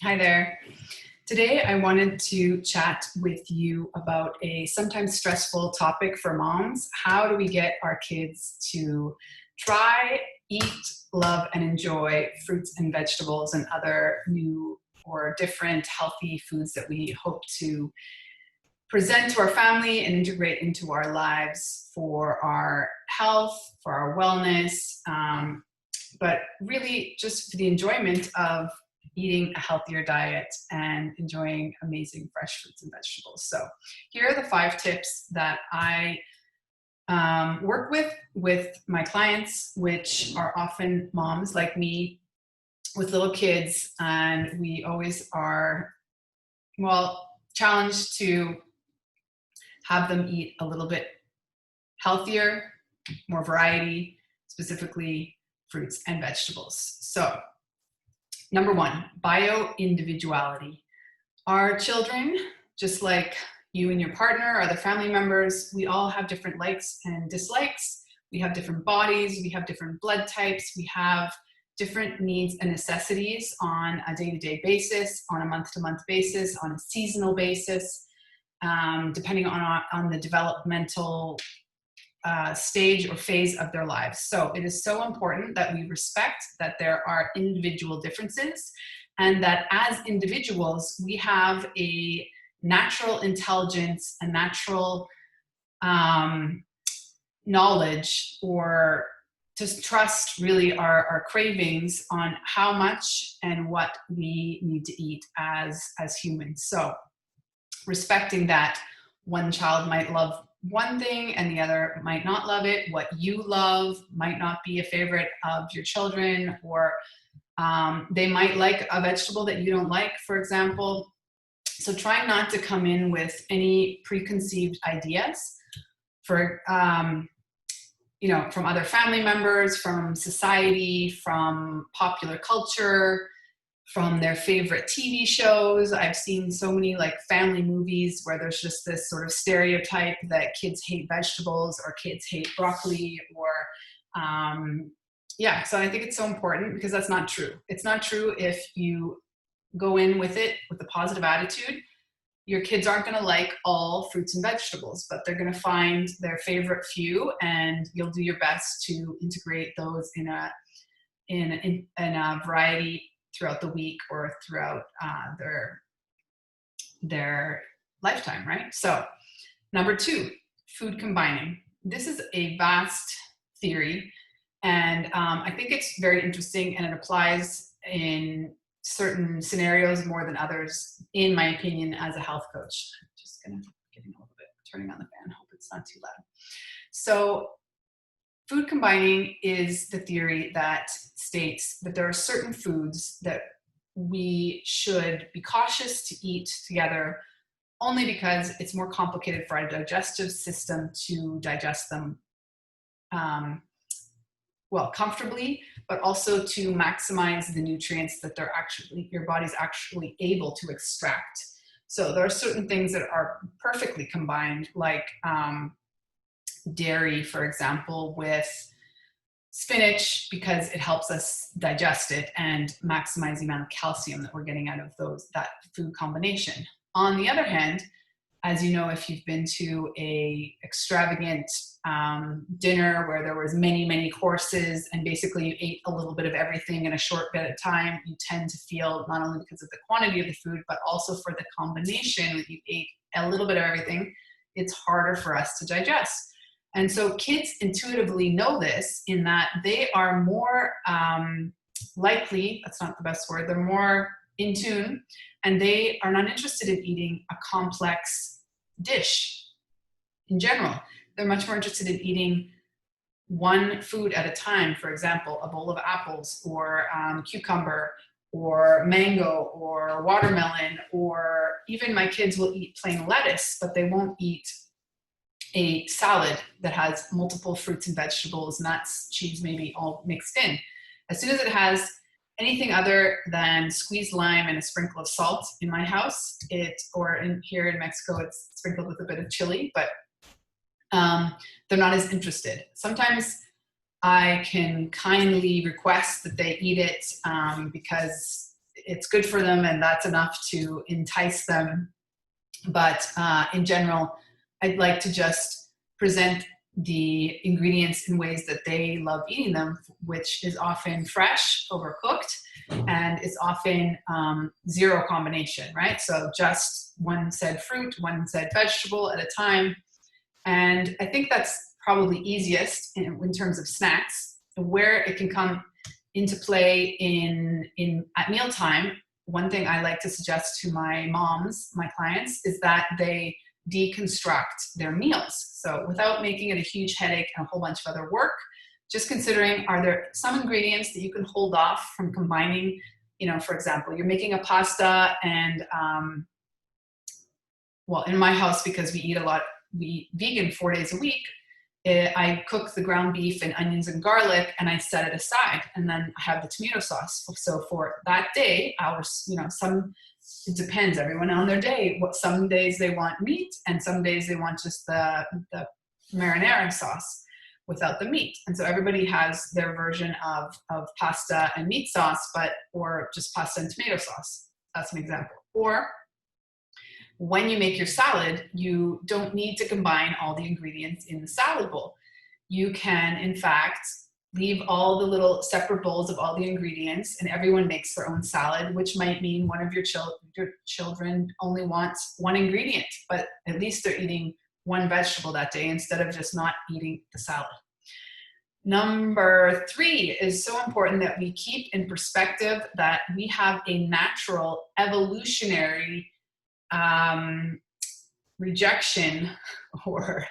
Hi there. Today I wanted to chat with you about a sometimes stressful topic for moms. How do we get our kids to try, eat, love, and enjoy fruits and vegetables and other new or different healthy foods that we hope to present to our family and integrate into our lives for our health, for our wellness, but really just for the enjoyment of eating a healthier diet and enjoying amazing fresh fruits and vegetables. So here are the 5 tips that I work with my clients, which are often moms like me with little kids, and we always are, challenged to have them eat a little bit healthier, more variety, specifically fruits and vegetables. So number 1, bio-individuality. Our children, just like you and your partner or other family members, we all have different likes and dislikes. We have different bodies, we have different blood types, we have different needs and necessities on a day-to-day basis, on a month-to-month basis, on a seasonal basis, depending on the developmental stage or phase of their lives. So it is so important that we respect that there are individual differences and that as individuals, we have a natural intelligence, a natural knowledge, or to trust really our cravings on how much and what we need to eat as humans. So respecting that one child might love one thing and the other might not love it. What you love might not be a favorite of your children, or they might like a vegetable that you don't like, for example. So try not to come in with any preconceived ideas from other family members, from society, from popular culture, from their favorite TV shows. I've seen so many like family movies where there's just this sort of stereotype that kids hate vegetables or kids hate broccoli or, so I think it's so important because that's not true. It's not true if you go in with it with a positive attitude. Your kids aren't going to like all fruits and vegetables, but they're going to find their favorite few, and you'll do your best to integrate those in a variety throughout the week or throughout their lifetime, right? So number 2, food combining. This is a vast theory, and I think it's very interesting, and it applies in certain scenarios more than others, in my opinion, as a health coach. I'm just getting a little bit, turning on the fan, hope it's not too loud. So food combining is the theory that states that there are certain foods that we should be cautious to eat together only because it's more complicated for our digestive system to digest them comfortably, but also to maximize the nutrients that your body's actually able to extract. So there are certain things that are perfectly combined, like dairy, for example, with spinach, because it helps us digest it and maximize the amount of calcium that we're getting out of that food combination. On the other hand, as you know, if you've been to a extravagant dinner where there was many courses and basically you ate a little bit of everything in a short bit of time, you tend to feel, not only because of the quantity of the food, but also for the combination that you ate a little bit of everything, it's harder for us to digest. And so kids intuitively know this, in that they are more likely, that's not the best word, they're more in tune, and they are not interested in eating a complex dish in general. They're much more interested in eating one food at a time. For example, a bowl of apples, or cucumber, or mango, or watermelon, or even my kids will eat plain lettuce, but they won't eat a salad that has multiple fruits and vegetables, nuts, cheese, maybe all mixed in. As soon as it has anything other than squeezed lime and a sprinkle of salt in my house, here in Mexico, it's sprinkled with a bit of chili, but they're not as interested. Sometimes I can kindly request that they eat it because it's good for them and that's enough to entice them. But in general, I'd like to just present the ingredients in ways that they love eating them, which is often fresh, overcooked, and it's often zero combination, right? So just one said fruit, one said vegetable at a time. And I think that's probably easiest in terms of snacks. Where it can come into play at mealtime, one thing I like to suggest to my moms, my clients, is that they deconstruct their meals. So without making it a huge headache and a whole bunch of other work, just considering, are there some ingredients that you can hold off from combining? For example, you're making a pasta and, well, in my house, because we eat vegan 4 days a week, I cook the ground beef and onions and garlic and I set it aside, and then I have the tomato sauce. So for that day, it depends, everyone on their day. Some days they want meat and some days they want just the marinara sauce without the meat. And so everybody has their version of pasta and meat sauce, or just pasta and tomato sauce. That's an example. Or when you make your salad, you don't need to combine all the ingredients in the salad bowl. You can, in fact, leave all the little separate bowls of all the ingredients and everyone makes their own salad, which might mean one of your children only wants one ingredient, but at least they're eating one vegetable that day instead of just not eating the salad. Number 3 is so important that we keep in perspective that we have a natural evolutionary rejection or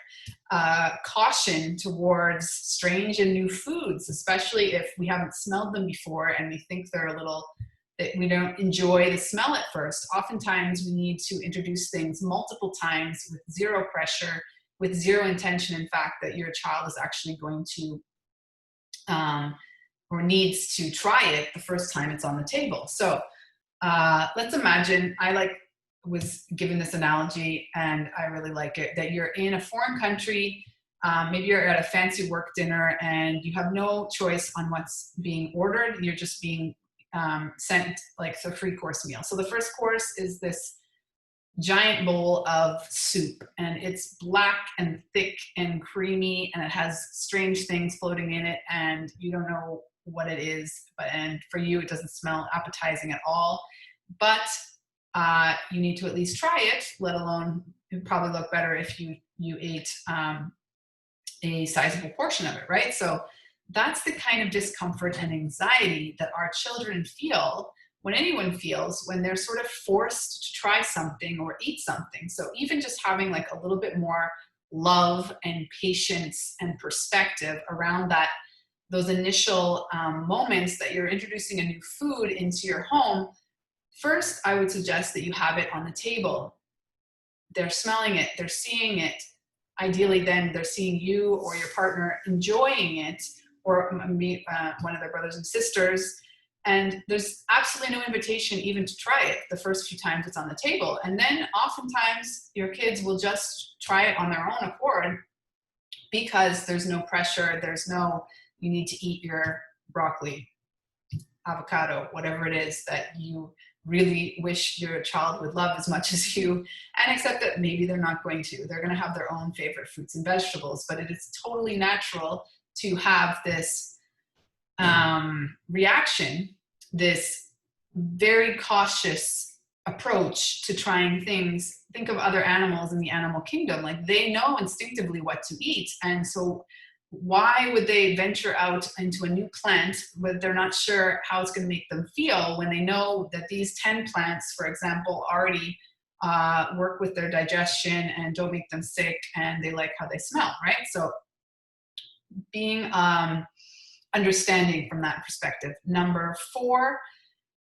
caution towards strange and new foods, especially if we haven't smelled them before and we think they're that we don't enjoy the smell at first. Oftentimes we need to introduce things multiple times with zero pressure, with zero intention, in fact, that your child is actually going to or needs to try it the first time it's on the table. So let's imagine, was given this analogy and I really like it, that you're in a foreign country, maybe you're at a fancy work dinner and you have no choice on what's being ordered. You're just being sent like a 3-course meal. So the first course is this giant bowl of soup and it's black and thick and creamy and it has strange things floating in it and you don't know what it is, and for you it doesn't smell appetizing at all, but you need to at least try it, let alone it'd probably look better if you ate a sizable portion of it, right? So that's the kind of discomfort and anxiety that our children feel, when anyone feels, when they're sort of forced to try something or eat something. So even just having like a little bit more love and patience and perspective around those initial moments that you're introducing a new food into your home. First, I would suggest that you have it on the table. They're smelling it, they're seeing it. Ideally, then they're seeing you or your partner enjoying it, or one of their brothers and sisters. And there's absolutely no invitation even to try it the first few times it's on the table. And then oftentimes your kids will just try it on their own accord because there's no pressure, you need to eat your broccoli, avocado, whatever it is that you really wish your child would love as much as you, and accept that maybe they're not going to. They're going to have their own favorite fruits and vegetables, but it is totally natural to have this reaction, this very cautious approach to trying things. Think of other animals in the animal kingdom. Like, they know instinctively what to eat, and so why would they venture out into a new plant when they're not sure how it's going to make them feel, when they know that these 10 plants, for example, already work with their digestion and don't make them sick and they like how they smell, right? So being understanding from that perspective. Number 4,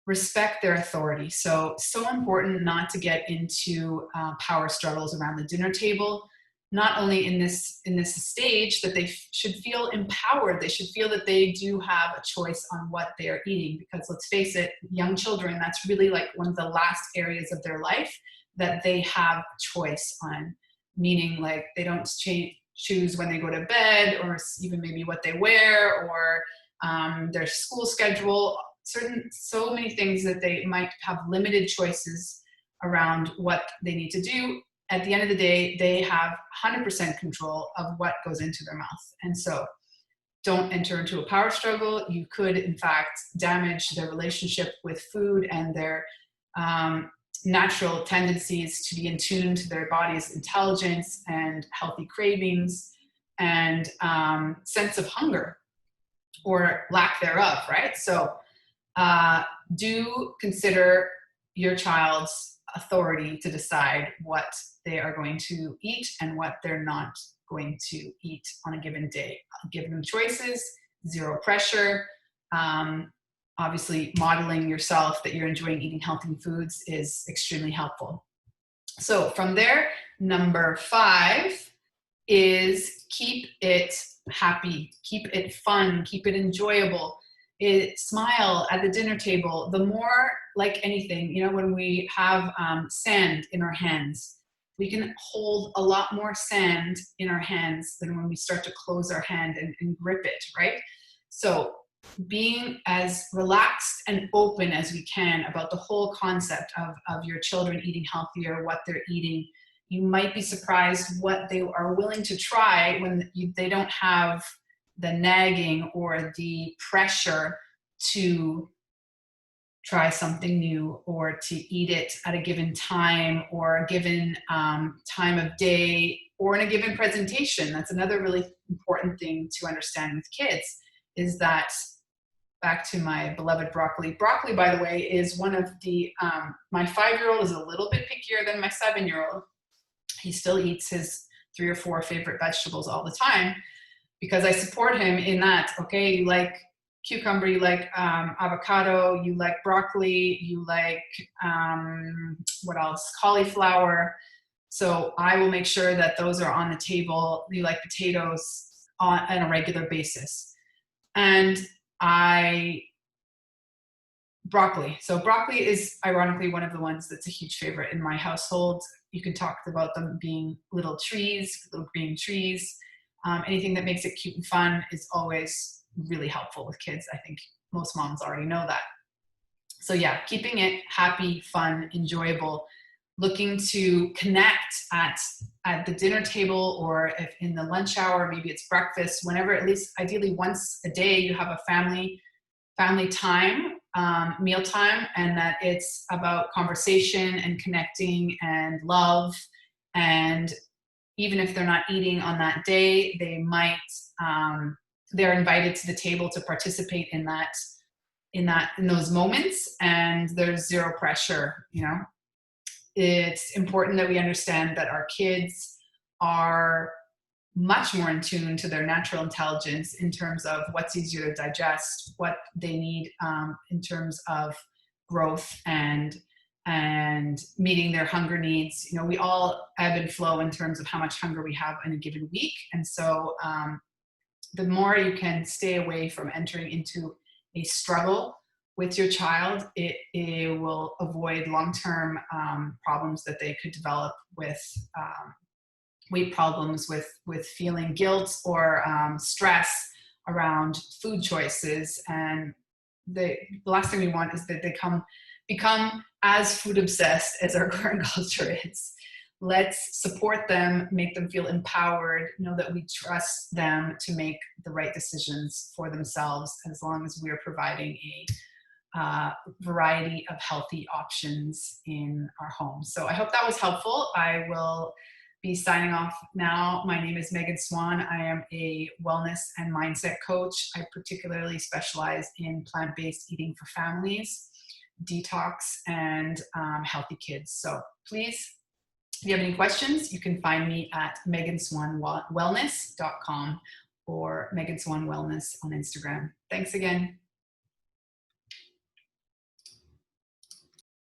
respect their authority. So important not to get into power struggles around the dinner table. Not only in this stage, that they should feel empowered. They should feel that they do have a choice on what they are eating, because let's face it, young children, that's really like one of the last areas of their life that they have a choice on, meaning like they don't choose when they go to bed, or even maybe what they wear, or their school schedule. so many things that they might have limited choices around what they need to do. At the end of the day, they have 100% control of what goes into their mouth. And so don't enter into a power struggle. You could, in fact, damage their relationship with food and their natural tendencies to be in tune to their body's intelligence and healthy cravings and sense of hunger or lack thereof, right? So do consider your child's authority to decide what they are going to eat and what they're not going to eat on a given day. Give them choices, zero pressure. Obviously, modeling yourself that you're enjoying eating healthy foods is extremely helpful. So from there, number 5 is keep it happy, keep it fun, keep it enjoyable. Smile at the dinner table. The more, like anything, you know, when we have sand in our hands, we can hold a lot more sand in our hands than when we start to close our hand and grip it, right? So being as relaxed and open as we can about the whole concept of your children eating healthier, what they're eating. You might be surprised what they are willing to try when they don't have the nagging or the pressure to try something new or to eat it at a given time or a given time of day or in a given presentation. That's another really important thing to understand with kids, is that, back to my beloved broccoli. Broccoli, by the way, is one of the, my 5-year-old is a little bit pickier than my 7-year-old. He still eats his 3 or 4 favorite vegetables all the time because I support him in that. Okay, you like cucumber, you like avocado, you like broccoli, you like, what else? Cauliflower. So I will make sure that those are on the table. You like potatoes on a regular basis. And broccoli. So broccoli is ironically one of the ones that's a huge favorite in my household. You can talk about them being little trees, little green trees. Anything that makes it cute and fun is always really helpful with kids. I think most moms already know that. So yeah, keeping it happy, fun, enjoyable, looking to connect at the dinner table, or if in the lunch hour, maybe it's breakfast, whenever, at least ideally once a day, you have a family time, meal time, and that it's about conversation and connecting and love. And even if they're not eating on that day, they might, they're invited to the table to participate in those moments, and there's zero pressure, you know. It's important that we understand that our kids are much more in tune to their natural intelligence in terms of what's easier to digest, what they need in terms of growth and meeting their hunger needs. You know, we all ebb and flow in terms of how much hunger we have in a given week. And so the more you can stay away from entering into a struggle with your child, it will avoid long-term problems that they could develop with weight problems, with feeling guilt or stress around food choices. And the last thing we want is that they become as food obsessed as our current culture is. Let's support them, make them feel empowered, know that we trust them to make the right decisions for themselves, as long as we're providing a variety of healthy options in our home. So I hope that was helpful. I will be signing off now. My name is Megan Swan. I am a wellness and mindset coach. I particularly specialize in plant-based eating for families, detox, and healthy kids. So please, if you have any questions, you can find me at meganswanwellness.com or Megan Swan Wellness on Instagram. Thanks again.